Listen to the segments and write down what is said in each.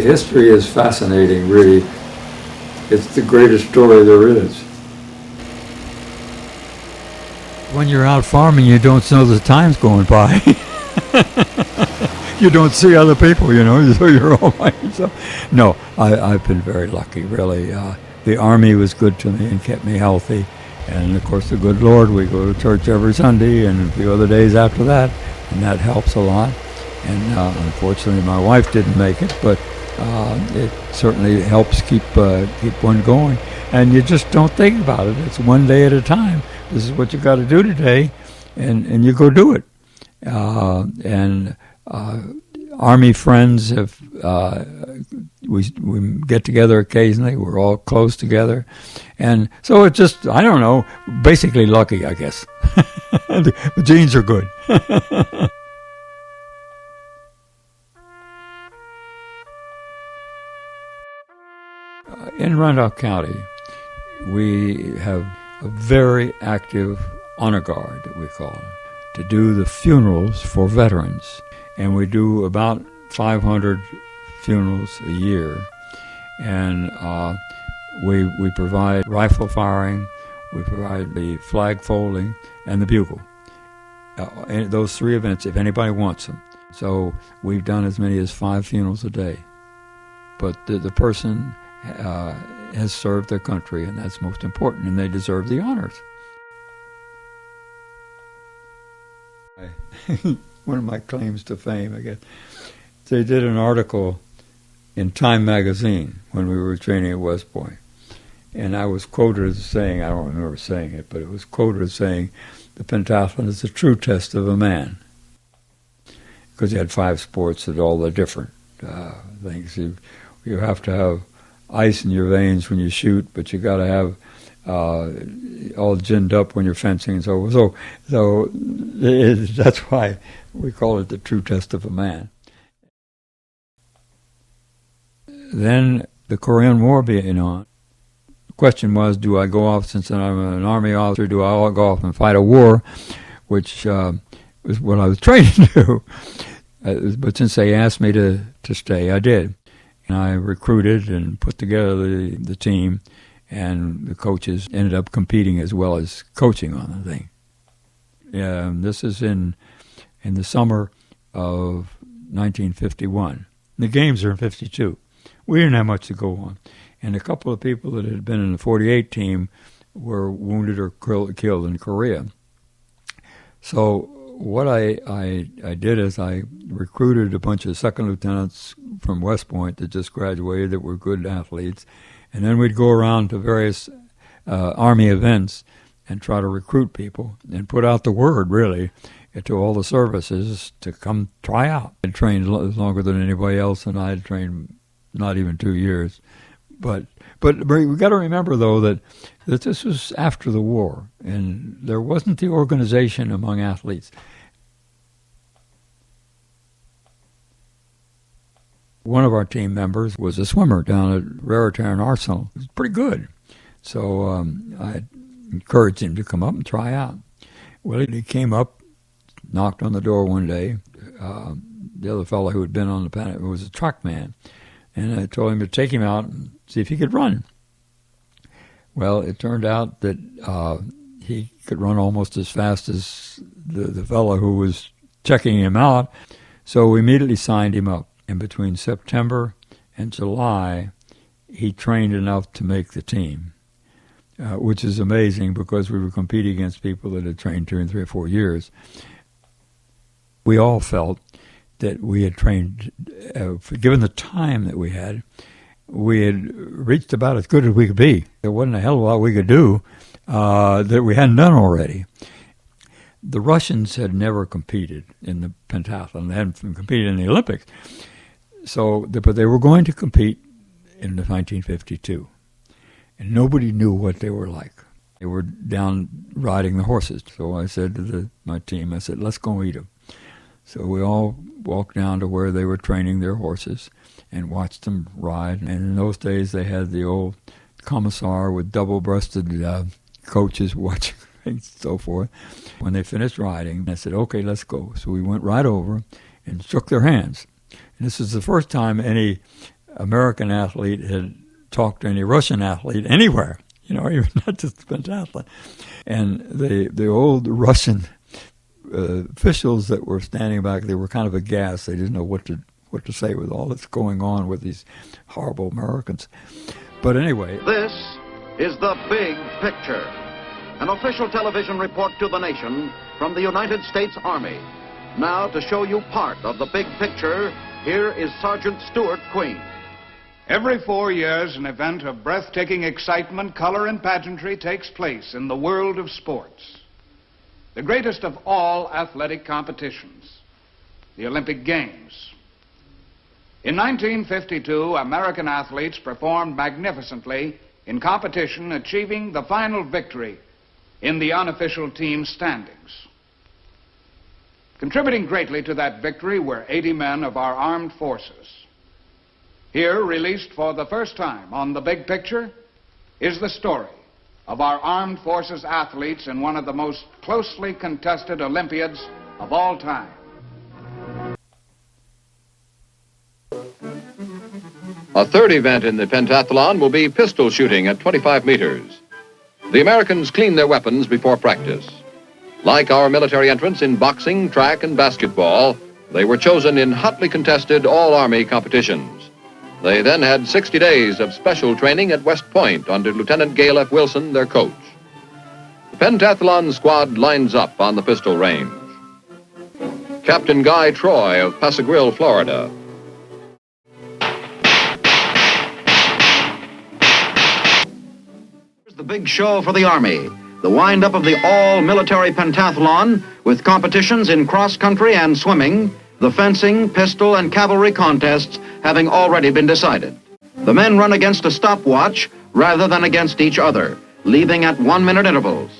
History is fascinating, really. It's the greatest story there is. When you're out farming, you don't know the time's going by. You don't see other people, so you're all by yourself. No, I've been very lucky, really. The Army was good to me and kept me healthy. And, of course, the good Lord, we go to church every Sunday and a few other days after that, and that helps a lot. And unfortunately, my wife didn't make it, but it certainly helps keep one going. And you just don't think about it. It's one day at a time. This is what you got to do today, and you go do it. Army friends have we get together occasionally. We're all close together, and so it's just, I don't know, basically lucky, I guess. The genes are good. In Randolph County, we have a very active honor guard, that we call it, to do the funerals for veterans. And we do about 500 funerals a year. And we provide rifle firing, we provide the flag folding, and the bugle. And those three events, if anybody wants them. So we've done as many as 5 funerals a day. But the person has served their country, and that's most important, and they deserve the honors. One of my claims to fame, I guess, they did an article in Time magazine when we were training at West Point, and I was quoted as saying, I don't remember saying it, but it was quoted as saying, the pentathlon is the true test of a man, because you had 5 sports and all the different things. You have to have ice in your veins when you shoot, but you got to have all ginned up when you're fencing and so forth. So that's why we call it the true test of a man. Then the Korean War being on, the question was, do I go off, since I'm an Army officer, do I go off and fight a war, which was what I was trained to do. But since they asked me to stay, I did. And I recruited and put together the team, and the coaches ended up competing as well as coaching on the thing. This is in the summer of 1951. The games are in 52. We didn't have much to go on. And a couple of people that had been in the 48 team were wounded or killed in Korea. So what I did is I recruited a bunch of second lieutenants from West Point that just graduated that were good athletes. And then we'd go around to various Army events and try to recruit people and put out the word, really, to all the services to come try out. I trained longer than anybody else, and I had trained not even 2 years. But we got to remember, though, that this was after the war, and there wasn't the organization among athletes. One of our team members was a swimmer down at Raritan Arsenal. He was pretty good. So I encouraged him to come up and try out. Well, he came up, knocked on the door one day. The other fellow who had been on the planet was a truck man. And I told him to take him out and see if he could run. Well, it turned out that he could run almost as fast as the fellow who was checking him out. So we immediately signed him up. And between September and July, he trained enough to make the team, which is amazing because we were competing against people that had trained 2 and 3 or 4 years. We all felt that we had trained, given the time that we had reached about as good as we could be. There wasn't a hell of a lot we could do that we hadn't done already. The Russians had never competed in the pentathlon. They hadn't competed in the Olympics. But they were going to compete in 1952. And nobody knew what they were like. They were down riding the horses. So I said to my team, I said, let's go eat them. So we all walked down to where they were training their horses and watched them ride. And in those days, they had the old commissar with double-breasted coaches watching and so forth. When they finished riding, I said, okay, let's go. So we went right over and shook their hands. And this is the first time any American athlete had talked to any Russian athlete anywhere, even not just the pentathlon. And the old Russian officials that were standing back, they were kind of aghast. They didn't know what to say with all that's going on with these horrible Americans. But anyway. This is The Big Picture, an official television report to the nation from the United States Army. Now, to show you part of the big picture, here is Sergeant Stuart Queen. Every 4 years, an event of breathtaking excitement, color, and pageantry takes place in the world of sports. The greatest of all athletic competitions, the Olympic Games. In 1952, American athletes performed magnificently in competition, achieving the final victory in the unofficial team standings. Contributing greatly to that victory were 80 men of our armed forces. Here, released for the first time on The Big Picture, is the story of our armed forces athletes in one of the most closely contested Olympiads of all time. A third event in the pentathlon will be pistol shooting at 25 meters. The Americans clean their weapons before practice. Like our military entrants in boxing, track, and basketball, they were chosen in hotly contested all-Army competitions. They then had 60 days of special training at West Point under Lieutenant Gale F. Wilson, their coach. The pentathlon squad lines up on the pistol range. Captain Guy Troy of Paso Grill, Florida. Here's the big show for the Army. The wind-up of the all-military pentathlon with competitions in cross-country and swimming, the fencing, pistol, and cavalry contests having already been decided. The men run against a stopwatch rather than against each other, leaving at 1-minute intervals.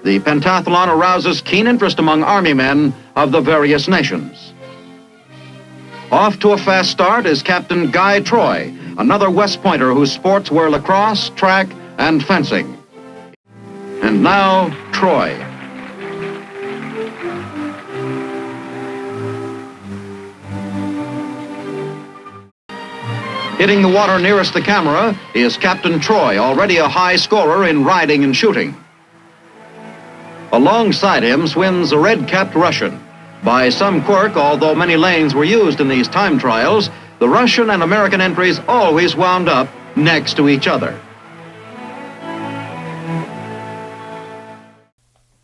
The pentathlon arouses keen interest among Army men of the various nations. Off to a fast start is Captain Guy Troy, another West Pointer whose sports were lacrosse, track, and fencing. And now, Troy. Hitting the water nearest the camera is Captain Troy, already a high scorer in riding and shooting. Alongside him swims a red-capped Russian. By some quirk, although many lanes were used in these time trials, the Russian and American entries always wound up next to each other.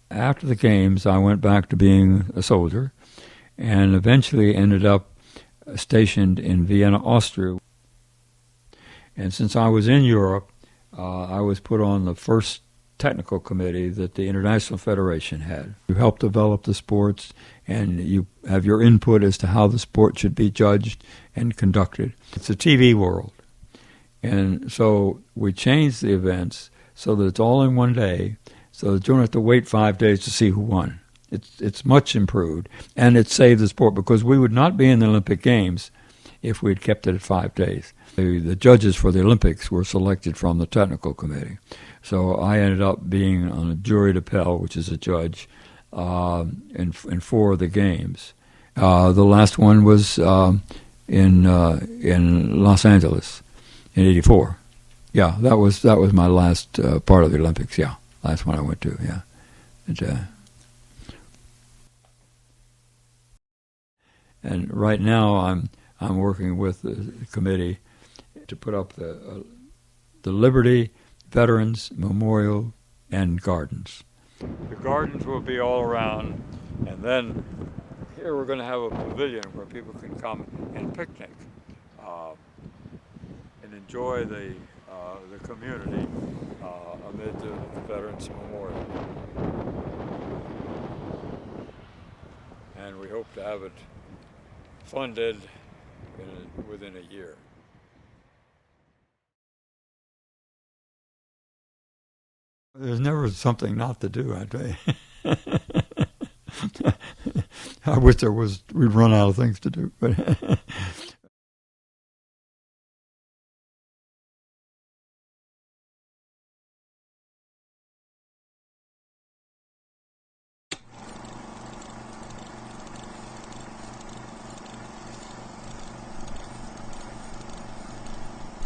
After the games, I went back to being a soldier and eventually ended up stationed in Vienna, Austria. And since I was in Europe, I was put on the first technical committee that the International Federation had. You help develop the sports, and you have your input as to how the sport should be judged and conducted. It's a TV world. And so we changed the events so that it's all in one day, so that you don't have to wait 5 days to see who won. It's much improved, and it saved the sport, because we would not be in the Olympic Games if we'd kept it at 5 days. The judges for the Olympics were selected from the technical committee. So I ended up being on a jury d'appel, which is a judge, in 4 of the games. The last one was in Los Angeles in '84. Yeah, that was my last part of the Olympics. Yeah, last one I went to. Yeah, and right now I'm working with the committee to put up the Liberty Veterans Memorial and Gardens. The gardens will be all around, and then here we're going to have a pavilion where people can come and picnic and enjoy the community amid the Veterans Memorial. And we hope to have it funded within a year. There's never something not to do, I tell you. I wish we'd run out of things to do, but